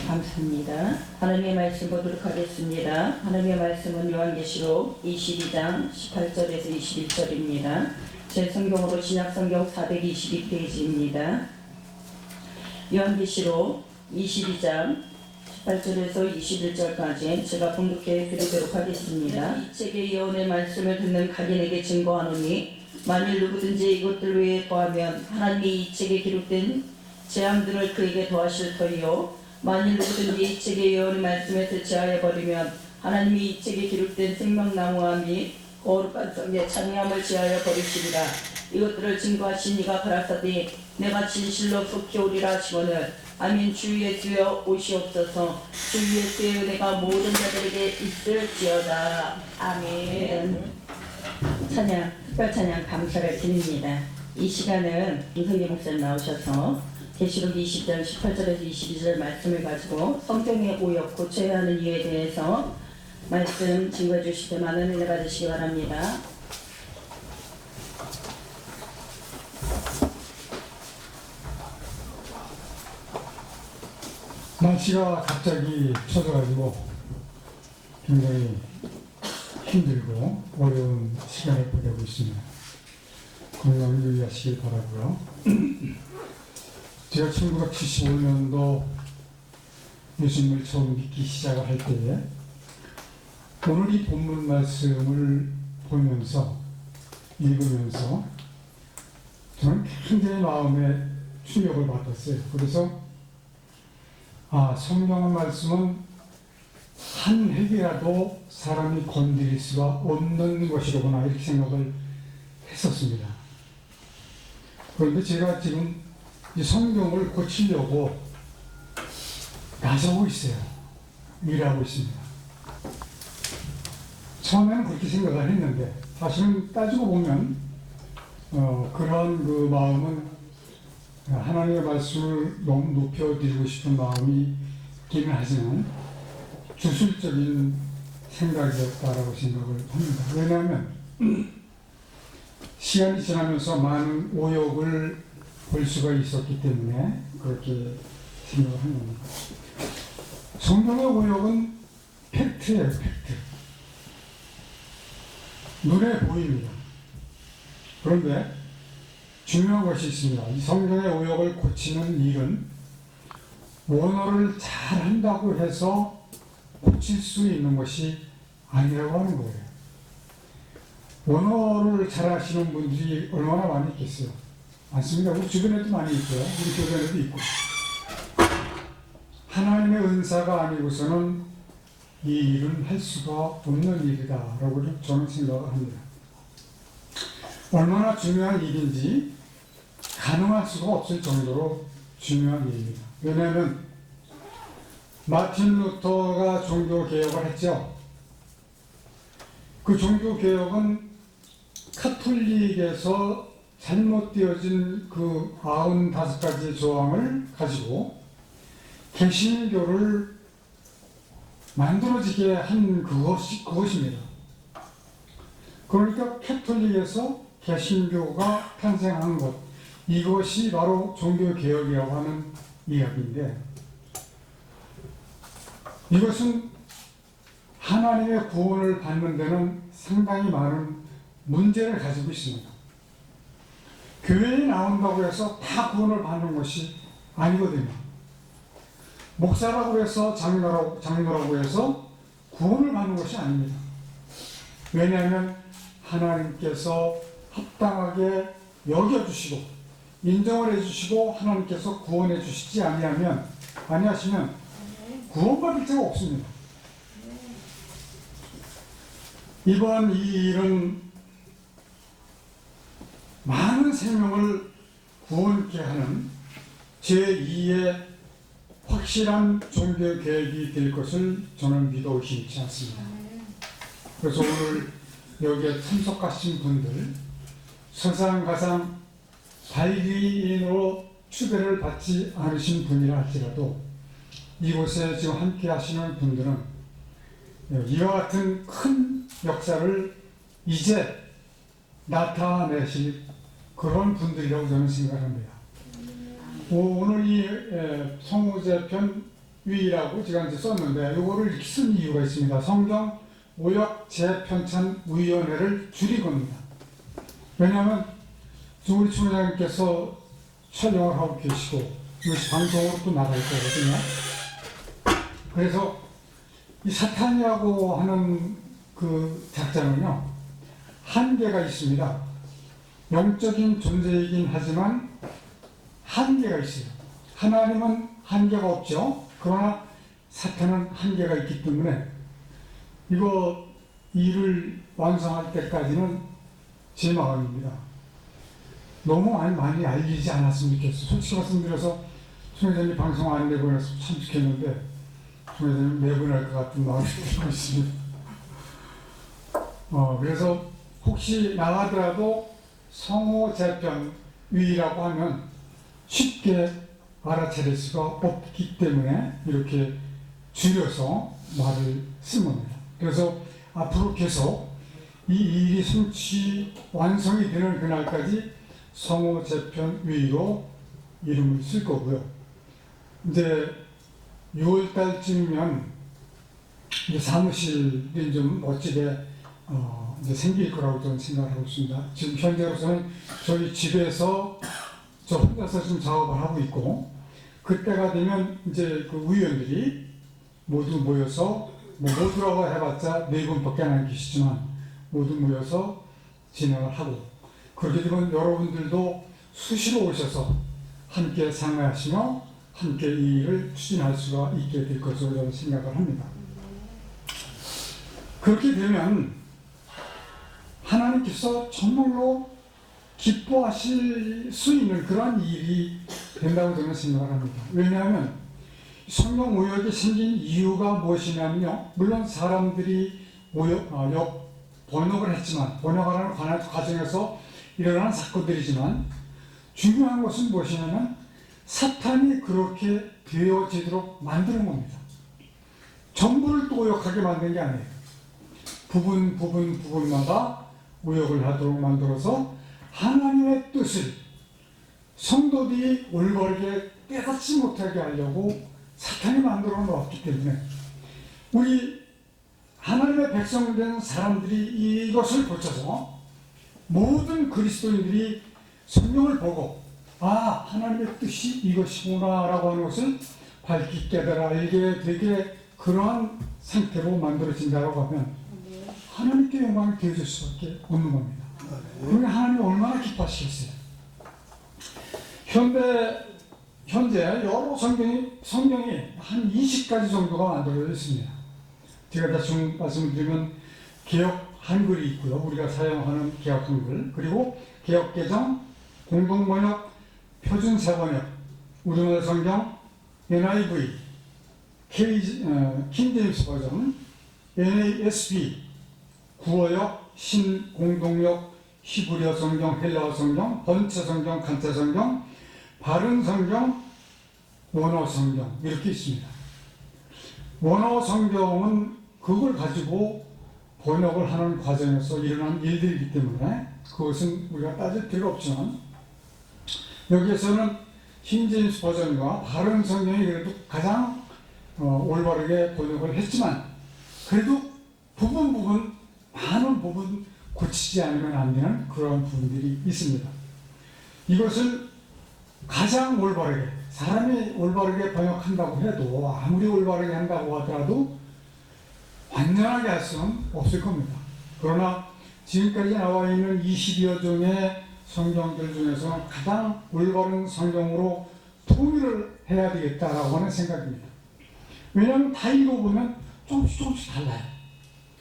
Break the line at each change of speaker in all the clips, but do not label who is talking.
감사합니다. 하나님의 말씀 보도록 하겠습니다. 하나님의 말씀은 요한계시록 22장 18절에서 21절입니다. 제 성경으로 신약성경 422페이지입니다. 요한계시록 22장 18절에서 21절까지 제가 봉독해 드리도록 하겠습니다. 이 책의 예언의 말씀을 듣는 각인에게 증거하노니 만일 누구든지 이것들 외에 더하면 하나님이 이 책에 기록된 재앙들을 그에게 더하실 터이요 만일 누구든지 이 책의 예언의 말씀에 제하여 버리면 하나님이 이 책에 기록된 생명나무와 및 거룩한 성의 찬양함을 제하여 버리시리라. 이것들을 증거하신 이가 가라사대 내가 진실로 속히 오리라 하시거늘 아멘. 주 예수여 오시옵소서. 주 예수의 은혜가 모든 자들에게 있을지어다. 아멘. 찬양, 특별 찬양 감사를 드립니다. 이 시간은 김성기 목사님 나오셔서 계시록 20장 18절에서 22절 말씀을 가지고 성경의 오역 고쳐야 하는 이유에 대해서 말씀 증거해 주시되 많은 은혜 받으시기 바랍니다.
날씨가 갑자기 추워져가지고 굉장히 힘들고 어려운 시간을 보내고 있습니다. 건강 유의하시길 바라고요. 제가 1975년도 예수님을 처음 믿기 시작을 할 때에 오늘 이 본문 말씀을 보면서 읽으면서 저는 굉장히 마음에 충격을 받았어요. 그래서 성경 말씀은 한 획이라도 사람이 건드릴 수가 없는 것이로구나 이렇게 생각을 했었습니다. 그런데 제가 지금 이 성경을 고치려고 나서고 있어요. 일하고 있습니다. 처음에는 그렇게 생각을 했는데 사실은 따지고 보면 그런 그 마음은 하나님의 말씀을 너무 높여드리고 싶은 마음이 있기는 하지만 주술적인 생각이었다라고 생각을 합니다. 왜냐하면 시간이 지나면서 많은 오역을 볼 수가 있었기 때문에 그렇게 생각을 한 겁니다. 성경의 오역은 팩트예요, 팩트. 눈에 보입니다. 그런데 중요한 것이 있습니다. 이 성경의 오역을 고치는 일은 원어를 잘 한다고 해서 고칠 수 있는 것이 아니라고 하는 거예요. 원어를 잘 하시는 분들이 얼마나 많이 있겠어요? 많습니다. 우리 주변에도 많이 있고요. 우리 교회에도 있고. 하나님의 은사가 아니고서는 이 일은 할 수가 없는 일이다라고 저는 생각을 합니다. 얼마나 중요한 일인지 가능할 수가 없을 정도로 중요한 일입니다. 왜냐하면 마틴 루터가 종교개혁을 했죠. 그 종교개혁은 카톨릭에서 잘못되어진 그 95가지의 조항을 가지고 개신교를 만들어지게 한 그것입니다. 그러니까 카톨릭에서 개신교가 탄생한 것, 이것이 바로 종교개혁이라고 하는 이야기인데 이것은 하나님의 구원을 받는 데는 상당히 많은 문제를 가지고 있습니다. 교회에 나온다고 해서 다 구원을 받는 것이 아니거든요. 목사라고 해서 장로라고 해서 구원을 받는 것이 아닙니다. 왜냐하면 하나님께서 합당하게 여겨주시고 인정을 해주시고 하나님께서 구원해 주시지 아니하시면 구원받을 자가 없습니다. 이번 이 일은 많은 생명을 구원케 하는 제2의 확실한 종교 계획이 될 것을 저는 믿어 의심치 않습니다. 그래서 오늘 여기에 참석하신 분들 설상가상 발기인으로 추대를 받지 않으신 분이라 할지라도 이곳에 지금 함께 하시는 분들은 이와 같은 큰 역사를 이제 나타내실 그런 분들이라고 저는 생각합니다. 오늘 이 성우제편 위라고 제가 이제 썼는데 이거를 이렇게 쓴 이유가 있습니다. 성경 오역 재편찬 위원회를 줄인 겁니다. 왜냐하면 우리 총회장님께서 촬영을 하고 계시고 이것이 방송으로 또 나갈 거거든요. 그래서 이 사탄이라고 하는 그 작자는요 한계가 있습니다. 영적인 존재이긴 하지만 한계가 있어요. 하나님은 한계가 없죠. 그러나 사탄은 한계가 있기 때문에 이거 일을 완성할 때까지는 제 마음입니다. 너무 많이 알리지 않았으면 좋겠어요. 솔직히 말씀드려서 총회장님 방송 안 내보내서 참 좋겠는데 총회장님 내보낼 것 같은 마음이 들고 있습니다. 그래서 혹시 나가더라도 성호 재편 위라고 하면 쉽게 알아차릴 수가 없기 때문에 이렇게 줄여서 말을 쓴 겁니다. 그래서 앞으로 계속 이 일이 성취 완성이 되는 그날까지 성호 재편 위로 이름을 쓸 거고요. 이제 6월 달쯤이면 이제 사무실이 좀 멋지게 이제 생길 거라고 저는 생각을 하고 있습니다. 지금 현재로서는 저희 집에서 저 혼자서 지금 작업을 하고 있고, 그때가 되면 이제 그 의원들이 모두 모여서 모두라고 해봤자 4분밖에 안 계시지만 모두 모여서 진행을 하고, 그렇게 되면 여러분들도 수시로 오셔서 함께 상의하시며 함께 이 일을 추진할 수가 있게 될 것으로 저는 생각을 합니다. 그렇게 되면 하나님께서 정말로 기뻐하실 수 있는 그러한 일이 된다고 저는 생각을 합니다. 왜냐하면 성경 오역이 생긴 이유가 무엇이냐면요, 물론 사람들이 번역을 했지만, 번역하는 과정에서 일어난 사건들이지만 중요한 것은 무엇이냐면 사탄이 그렇게 되어지도록 만드는 겁니다. 전부를 또 오역하게 만든 게 아니에요. 부분마다 오역을 하도록 만들어서 하나님의 뜻을 성도들이 올바르게 깨닫지 못하게 하려고 사탄이 만들어 놓았기 때문에 우리 하나님의 백성된 사람들이 이것을 고쳐서 모든 그리스도인들이 성경을 보고 하나님의 뜻이 이것이구나 라고 하는 것을 밝히 깨달아 알게 되게 그러한 상태로 만들어진다고 하면 하나님께 영광이 되어질 수밖에 없는 겁니다. 그러면 하나님이 얼마나 기뻐하시겠어요? 현재 여러 성경이 한 20가지 정도가 만들어져 있습니다. 제가 대충 말씀드리면 개역 한글이 있고요. 우리가 사용하는 개역 한글, 그리고 개역 개정, 공동번역, 표준세번역, 우리나라 성경, NIV, 킹제임스 버전, NASB, 구어역, 신공동역, 히브리어 성경, 헬라어 성경, 번체 성경, 간체 성경, 바른 성경, 원어 성경 이렇게 있습니다. 원어 성경은 그걸 가지고 번역을 하는 과정에서 일어난 일들이기 때문에 그것은 우리가 따질 필요 없지만, 여기에서는 킹제임스 버전과 바른 성경이 그래도 가장 올바르게 번역을 했지만, 그래도 많은 부분 고치지 않으면 안 되는 그런 부분들이 있습니다. 이것을 가장 올바르게, 사람이 올바르게 번역한다고 해도, 아무리 올바르게 한다고 하더라도 완전하게 할 수는 없을 겁니다. 그러나 지금까지 나와 있는 20여 종의 성경들 중에서는 가장 올바른 성경으로 통일을 해야 되겠다라고 하는 생각입니다. 왜냐하면 다 읽어보면 조금씩 달라요.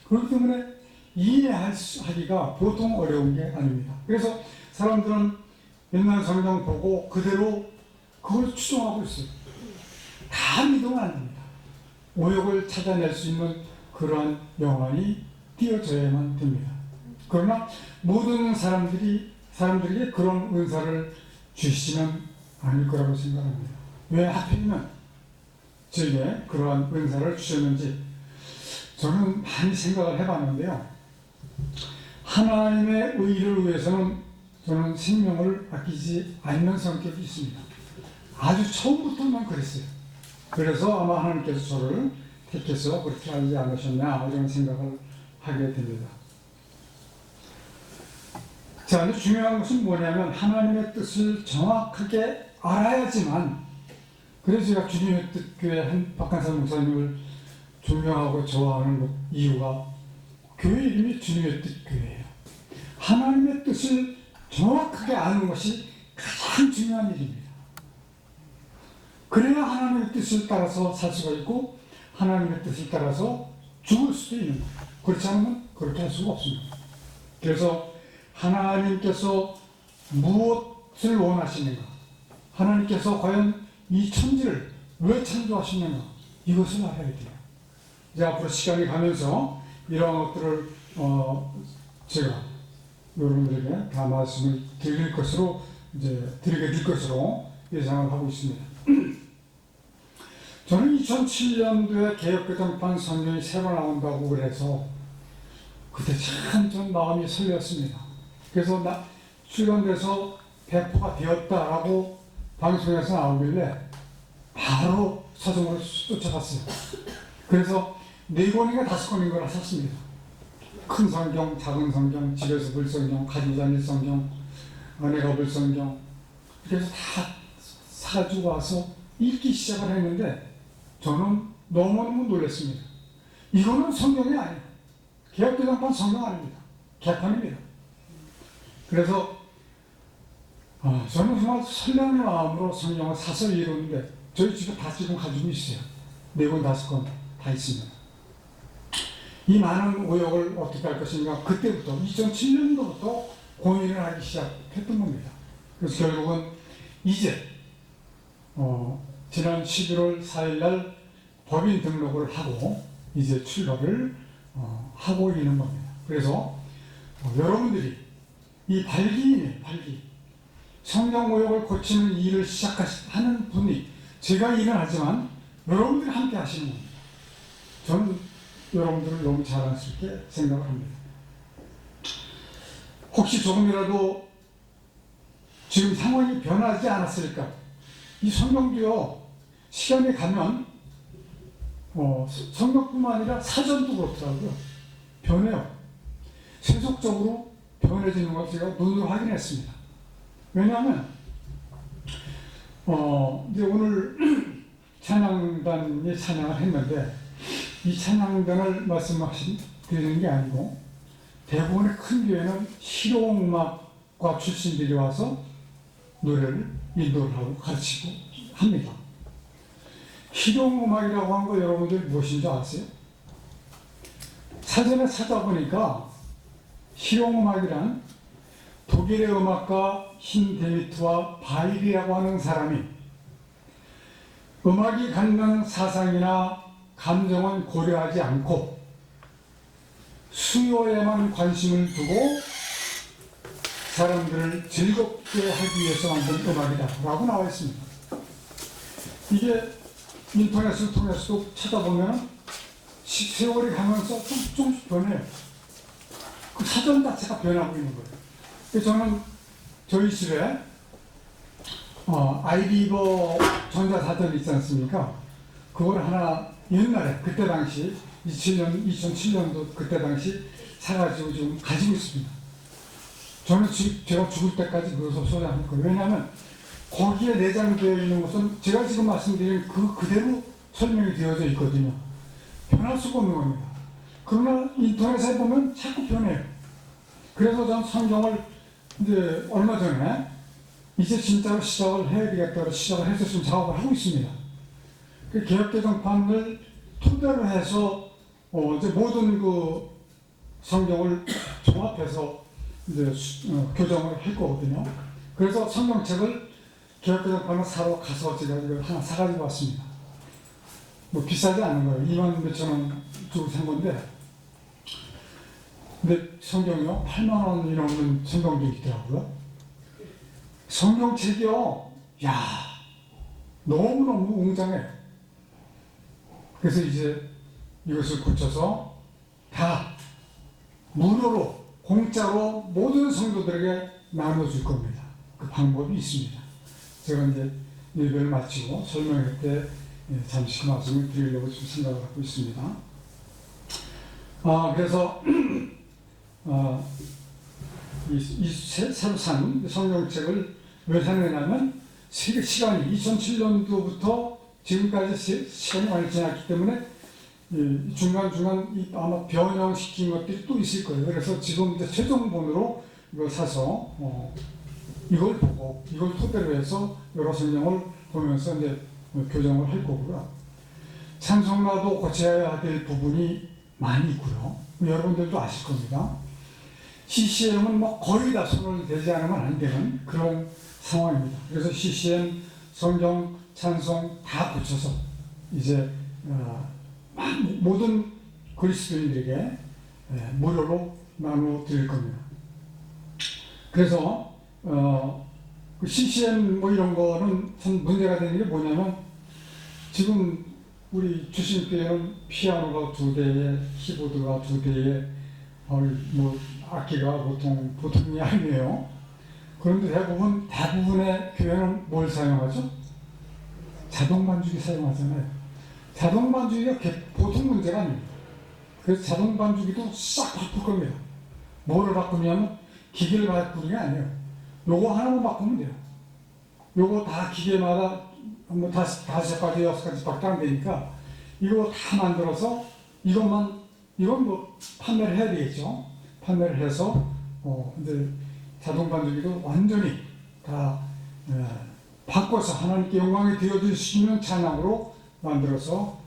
그렇기 때문에 이해하기가 보통 어려운 게 아닙니다. 그래서 사람들은 옛날 성경 보고 그대로 그걸 추종하고 있어요. 다 믿으면 안 됩니다. 오역을 찾아낼 수 있는 그러한 영안이 띄어져야만 됩니다. 그러나 모든 사람들에게 그런 은사를 주시지는 않을 거라고 생각합니다. 왜 하필이면 저에게 그러한 은사를 주셨는지 저는 많이 생각을 해봤는데요. 하나님의 의를 위해서는 저는 생명을 아끼지 않는 성격이 있습니다. 아주 처음부터만 그랬어요. 그래서 아마 하나님께서 저를 택해서 그렇게 하지 않으셨나 이런 생각을 하게 됩니다. 자, 근데 중요한 것은 뭐냐면 하나님의 뜻을 정확하게 알아야지만, 그래서 제가 주님의 뜻교회 한 박한산 목사님을 존경하고 좋아하는 이유가 교회 이름이 주님의 뜻교회예요. 하나님의 뜻을 정확하게 아는 것이 가장 중요한 일입니다. 그래야 하나님의 뜻을 따라서 살 수가 있고 하나님의 뜻을 따라서 죽을 수도 있는 거예요. 그렇지 않으면 그렇게 할 수가 없습니다. 그래서 하나님께서 무엇을 원하시는가, 하나님께서 과연 이 천지를 왜 창조하시는가, 이것을 알아야 돼요. 이제 앞으로 시간이 가면서 이러한 것들을 제가 여러분들에게 다 말씀을 드릴 것으로 드리게 될 것으로 예상을 하고 있습니다. 저는 2007년도에 개혁개정판 성경이 새로 나온다고 그래서 그때 참 전 마음이 설렸습니다. 그래서 출간돼서 배포가 되었다라고 방송에서 나오길래 바로 서점으로 쫓아갔어요. 그래서 4권인가 5권인가 샀습니다. 큰 성경, 작은 성경, 집에서 볼 성경, 가지고 다닐 성경, 은혜가 볼 성경, 그래서 다 사가지고 와서 읽기 시작을 했는데 저는 너무너무 놀랐습니다. 이거는 성경이 아니에요. 개혁개정판 성경 아닙니다. 개판입니다. 그래서 저는 정말 설레는 마음으로 성경을 사서 읽었는데 저희 집에 다 지금 가지고 있어요. 4권, 5권 다 있습니다. 이 많은 오역을 어떻게 할 것인가, 그때부터 2007년도부터 고민을 하기 시작했던 겁니다. 그래서 결국은 이제 지난 11월 4일 날 법인 등록을 하고 이제 출발을 하고 있는 겁니다. 그래서 여러분들이 이 발기인의 발기, 성경 오역을 고치는 일을 시작하는 분이 제가 일은 하지만 여러분들이 함께 하시는 겁니다. 저는 여러분들을 너무 자랑스럽게 생각을 합니다. 혹시 조금이라도 지금 상황이 변하지 않았을까? 이 성경도요, 시간이 가면 성경뿐만 아니라 사전도 그렇더라고요. 변해요. 세속적으로 변해지는 걸 제가 눈으로 확인했습니다. 왜냐하면 이제 오늘 찬양단이 찬양을 했는데 이 찬양단을 말씀드리는 게 아니고 대부분의 큰 교회는 실용음악과 출신들이 와서 노래를 인도를 하고 가르치고 합니다. 실용음악이라고 한 거 여러분들 무엇인지 아세요? 사전에 찾아보니까 실용음악이란 독일의 음악가 힌데미트와 바일이라고 하는 사람이 음악이 갖는 사상이나 감정은 고려하지 않고 수요에만 관심을 두고 사람들을 즐겁게 하기 위해서 만든 음악이다 라고 나와 있습니다. 이게 인터넷을 통해서도 찾아보면 세월이 가면서 조금씩 변해요. 그 사전 자체가 변하고 있는 거예요. 그래서 저는 저희 집에 아이리버 전자사전이 있지 않습니까? 그걸 하나 옛날에 그때 당시 2007년도 그때 당시 사가지고 지금 가지고 있습니다. 저는 제가 죽을 때까지 그것을 소장할 거예요. 왜냐하면 거기에 내장되어 있는 것은 제가 지금 말씀드린 그대로 설명이 되어져 있거든요. 변할 수가 없는 겁니다. 그러나 인터넷에 보면 자꾸 변해요. 그래서 저는 성경을 이제 얼마 전에 이제 진짜로 시작을 해야 되겠다고 시작을 해서 지금 작업을 하고 있습니다. 그 개혁개정판을 토대로 해서 이제 모든 그 성경을 종합해서 이제 교정을 할 거거든요. 그래서 성경책을 개혁개정판을 사러 가서 제가 이걸 하나 사가지고 왔습니다. 뭐 비싸지 않은 거예요. 2만 몇천 원 주고 산 건데, 근데 성경이요 8만 원이 넘는 성경도 있더라고요. 성경책이요, 야, 너무너무 웅장해요. 그래서 이제 이것을 고쳐서 다 무료로, 공짜로 모든 성도들에게 나눠줄 겁니다. 그 방법이 있습니다. 제가 이제 예배를 마치고 설명할 때 잠시 그 말씀을 드리려고 좀 생각을 하고 있습니다. 그래서 이 새로 산 성경책을 왜 샀느냐면 시간이 2007년도부터 지금까지 시간이 많이 지났기 때문에 중간중간 아마 변형시킨 것들이 또 있을 거예요. 그래서 지금 이제 최종본으로 이걸 사서 이걸 보고 이걸 토대로 해서 여러 성경을 보면서 이제 교정을 할 거고요. 찬송가도 고쳐야 될 부분이 많이 있고요. 여러분들도 아실 겁니다. CCM은 뭐 거의 다 손을 대지 않으면 안 되는 그런 상황입니다. 그래서 CCM, 성경, 찬송 다 고쳐서 이제 모든 그리스도인들에게 무료로 나누어 드릴 겁니다. 그래서 그 CCM 뭐 이런 거는 참 문제가 되는 게 뭐냐면 지금 우리 주신교회는 피아노가 2대에 키보드가 2대에 뭐 악기가 보통이 아니에요. 그런데 대부분의 교회는 뭘 사용하죠? 자동 반주기 사용하잖아요. 자동 반주기가 보통 문제가 아닙니다. 그래서 자동 반주기도 싹 바꿀 겁니다. 뭐를 바꾸냐면 기계를 바꾸는 게 아니에요. 요거 하나만 바꾸면 돼요. 요거 다 기계마다 뭐 5가지, 6가지밖에 안 되니까 이거 다 만들어서 이건 뭐 판매를 해야 되겠죠. 판매를 해서 이제 자동 반주기도 완전히 다 바꿔서 하나님께 영광이 되어줄 수 있는 찬양으로 만들어서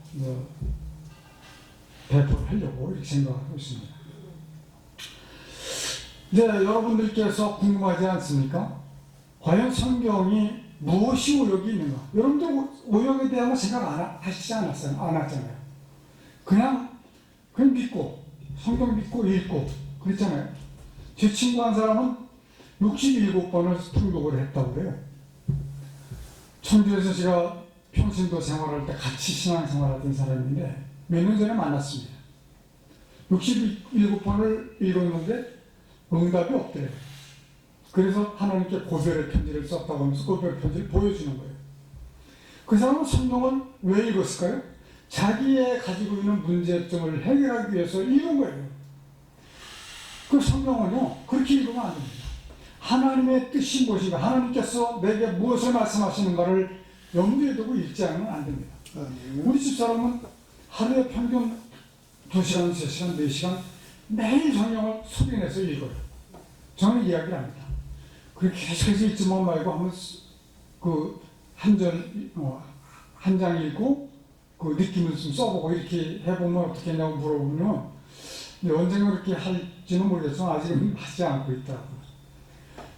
배포를 하려고 이렇게 생각하고 있습니다. 이제 여러분들께서 궁금하지 않습니까? 과연 성경이 무엇이 오역이 있는가? 여러분들 오역에 대한 생각 하시지 않았잖아요. 그냥 믿고 성경 믿고 읽고 그랬잖아요. 제 친구 한 사람은 67번을 통독을 했다고 그래요. 청주에서 제가 평신도 생활할 때 같이 신앙생활하던 사람인데 몇 년 전에 만났습니다. 67번을 읽었는데 응답이 없대요. 그래서 하나님께 고별의 편지를 썼다고 하면서 고별 편지를 보여주는 거예요. 그 사람은 성경을 왜 읽었을까요? 자기의 가지고 있는 문제점을 해결하기 위해서 읽은 거예요. 그 성경은요, 그렇게 읽으면 안 됩니다. 하나님의 뜻이 무엇인가, 하나님께서 내게 무엇을 말씀하시는가를 염두에 두고 읽지 않으면 안 됩니다. 우리 집사람은 하루에 평균 2시간, 3시간, 4시간 매일 성경을 소리내서 읽어요. 저는 이야기를 합니다. 그렇게 계속해서 읽지만 말고 한번 그 한 장 읽고 그 느낌을 좀 써보고 이렇게 해보면 어떻게 했냐고 물어보면 언젠가 그렇게 할지는 모르겠지만 아직은 하지 않고 있다고요.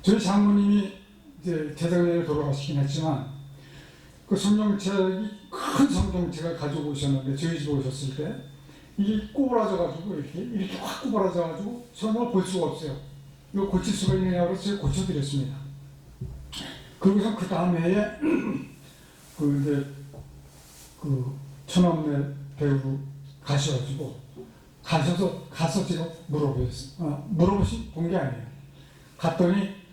저희 장모님이 이제 재작년에 돌아가시긴 했지만 그 성경책이 큰 성경책을 가지고 오셨는데 저희 집에 오셨을 때 이게 꼬부라져가지고 이렇게 확 꼬부라져가지고 성경을 볼 수가 없어요. 이거 고칠 수가 있느냐고 해서 제가 고쳐드렸습니다. 그리고서 그 다음 해에 그 천암내 배우 가서 제가 물어보신 본 게 아니에요. 갔더니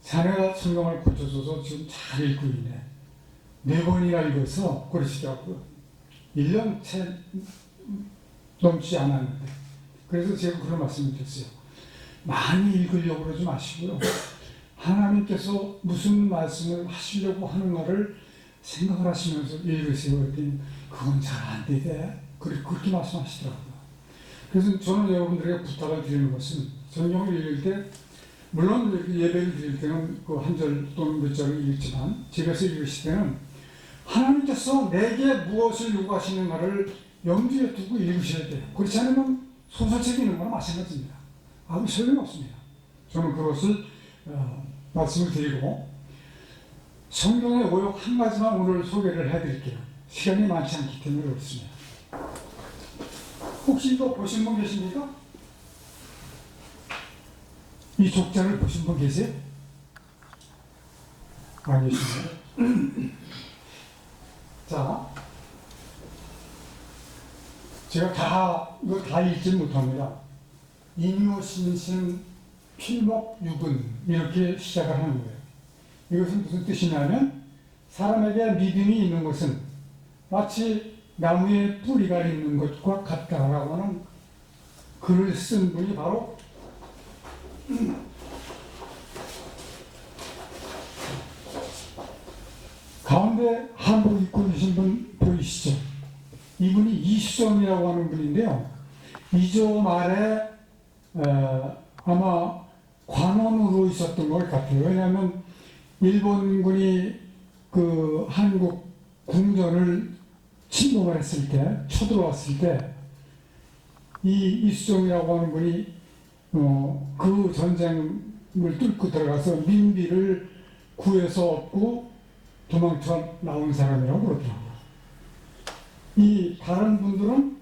자네가 성경을 고쳐줘서 지금 잘 읽고 있네. 4번이나 읽어서 그러시더라고요. 1년 채 넘지 않았는데. 그래서 제가 그런 말씀을 드렸어요. 많이 읽으려고 그러지 마시고요. 하나님께서 무슨 말씀을 하시려고 하는가를 생각을 하시면서 읽으세요. 그랬더니 그건 잘 안 되대. 그렇게 말씀하시더라고요. 그래서 저는 여러분들에게 부탁을 드리는 것은 성경을 읽을 때 물론 예배를 드릴 때는 그 한 절 또는 몇 절을 읽지만 집에서 읽으실 때는 하나님께서 내게 무엇을 요구하시는가를 염두에 두고 읽으셔야 돼요. 그렇지 않으면 소설책이 있는 거나 마찬가지입니다. 아무 소용없습니다. 저는 그것을 말씀을 드리고 성경의 오역 한 가지만 오늘 소개를 해드릴게요. 시간이 많지 않기 때문에 그렇습니다. 혹시 이거 보신 분 계십니까? 이 족자를 보신 분 계세요? 안 계시네요. 자, 제가 이거 다 읽지 못합니다. 인효신신 필목유근 이렇게 시작을 하는 거예요. 이것은 무슨 뜻이냐면 사람에게 믿음이 있는 것은 마치 나무에 뿌리가 있는 것과 같다라고 하는 글을 쓴 분이 바로 가운데 한복 입고 계신 분 보이시죠? 이분이 이수정이라고 하는 분인데요. 이조 말에 아마 관원으로 있었던 것 같아요. 왜냐하면 일본군이 그 한국 궁전을 침공을 했을 때, 쳐들어왔을 때, 이 이수정이라고 하는 분이 그 전쟁을 뚫고 들어가서 민비를 구해서 얻고 도망쳐 나온 사람이라고 그러더라고요. 이 다른 분들은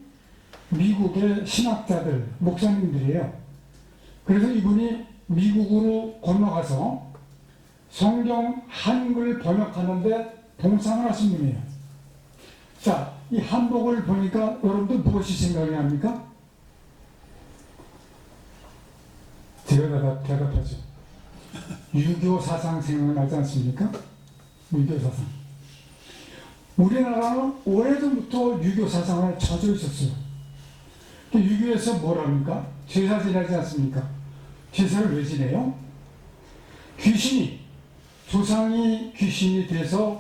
미국의 신학자들, 목사님들이에요. 그래서 이분이 미국으로 건너가서 성경 한글 번역하는데 동참을 하신 분이에요. 자, 이 한복을 보니까 여러분들 무엇이 생각이 납니까? 제가 대답하죠. 유교 사상 생각나지 않습니까? 유교 사상. 우리나라는 오래전부터 유교 사상을 젖어 있었어요. 유교에서 뭐랍니까? 제사 지내지 않습니까? 제사를 왜 지내요? 귀신이, 조상이 귀신이 돼서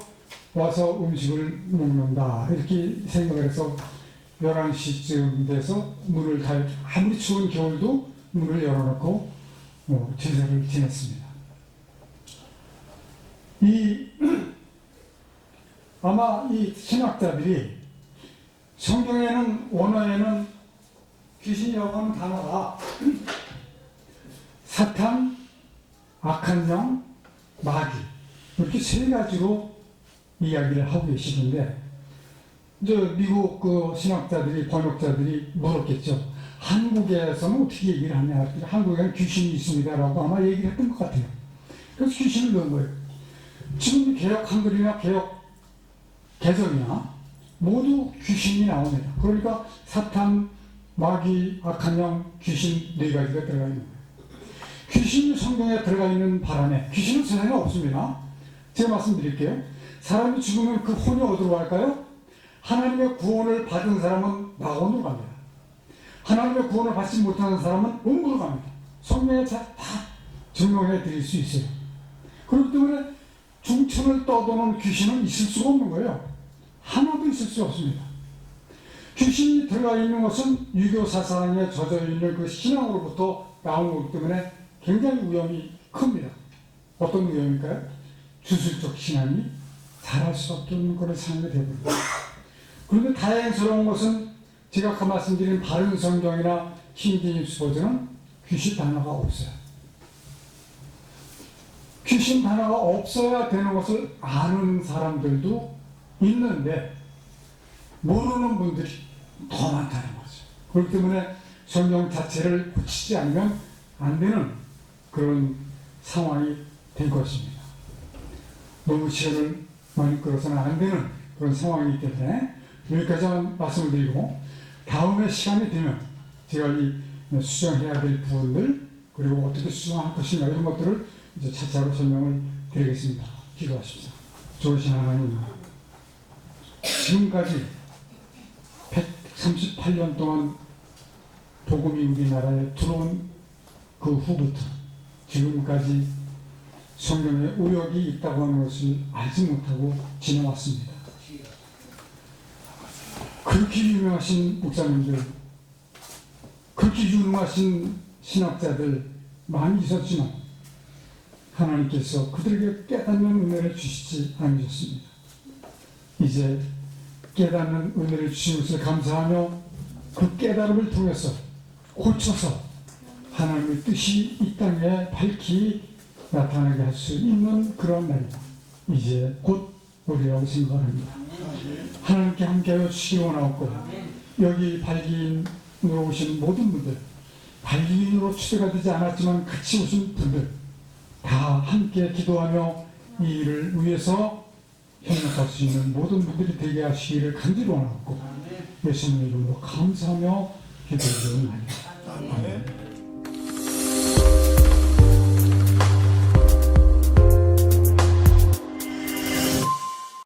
와서 음식을 먹는다. 이렇게 생각을 해서 11시쯤 돼서 문을 다, 아무리 추운 겨울도 문을 열어놓고 제사를 지냈습니다. 아마 이 신학자들이 성경에는, 원어에는 귀신이라고 하는 단어가 사탄, 악한 영, 마귀 이렇게 세 가지로 이야기를 하고 계시는데, 이제 미국 그 신학자들이, 번역자들이 물었겠죠. 한국에서는 어떻게 얘기를 하냐. 한국에는 귀신이 있습니다라고 아마 얘기를 했던 것 같아요. 그래서 귀신을 넣은 거예요. 지금 개혁 한글이나 개혁 개정이나 모두 귀신이 나옵니다. 그러니까 사탄, 마귀, 악한 영, 귀신 네 가지가 들어가 있는 거예요. 귀신이 성경에 들어가 있는 바람에, 귀신은 세상에 없습니다. 제가 말씀드릴게요. 사람이 죽으면 그 혼이 어디로 갈까요? 하나님의 구원을 받은 사람은 낙원으로 갑니다. 하나님의 구원을 받지 못하는 사람은 음부로 갑니다. 성경에 다 증명해 드릴 수 있어요. 그렇기 때문에 중천을 떠도는 귀신은 있을 수가 없는 거예요. 하나도 있을 수 없습니다. 귀신이 들어가 있는 것은 유교 사상에 젖어 있는 그 신앙으로부터 나온 거기 때문에 굉장히 위험이 큽니다. 어떤 위험일까요? 주술적 신앙이 잘할 수밖에 없는 그런 상황이 되어버립니다. 그런데 다행스러운 것은 제가 아까 말씀드린 바른 성경이나 킹제임스 버전은 귀신 단어가 없어요. 귀신 단어가 없어야 되는 것을 아는 사람들도 있는데 모르는 분들이 더 많다는 거죠. 그렇기 때문에 성경 자체를 고치지 않으면 안 되는 그런 상황이 된 것입니다. 너무 시간을 많이 끌어서는 안 되는 그런 상황이기 때문에 여기까지만 말씀을 드리고, 다음에 시간이 되면 제가 이 수정해야 될 부분들, 그리고 어떻게 수정할 것인가 이런 것들을 이제 차차로 설명을 드리겠습니다. 기도하십시오. 좋으신 하나님, 지금까지 138년 동안 복음이 우리나라에 들어온 그 후부터 지금까지 성경에 오역이 있다고 하는 것을 알지 못하고 지내왔습니다. 그렇게 유명하신 목사님들, 그렇게 유명하신 신학자들 많이 있었지만 하나님께서 그들에게 깨닫는 은혜를 주시지 않으셨습니다. 이제 깨닫는 은혜를 주신 것을 감사하며 그 깨달음을 통해서 고쳐서 하나님의 뜻이 이 땅에 밝히 나타나게 할 수 있는 그런 날이 이제 곧 오리라고 생각합니다. 하나님께 함께하여 주시기 원하옵고, 여기 발기인으로 오신 모든 분들, 발기인으로 추대가 되지 않았지만 같이 오신 분들 다 함께 기도하며 이 일을 위해서 협력할 수 있는 모든 분들이 되게 하시기를 간절히 원하고 예수님의 이름으로 감사하며 기도드리옵나이다.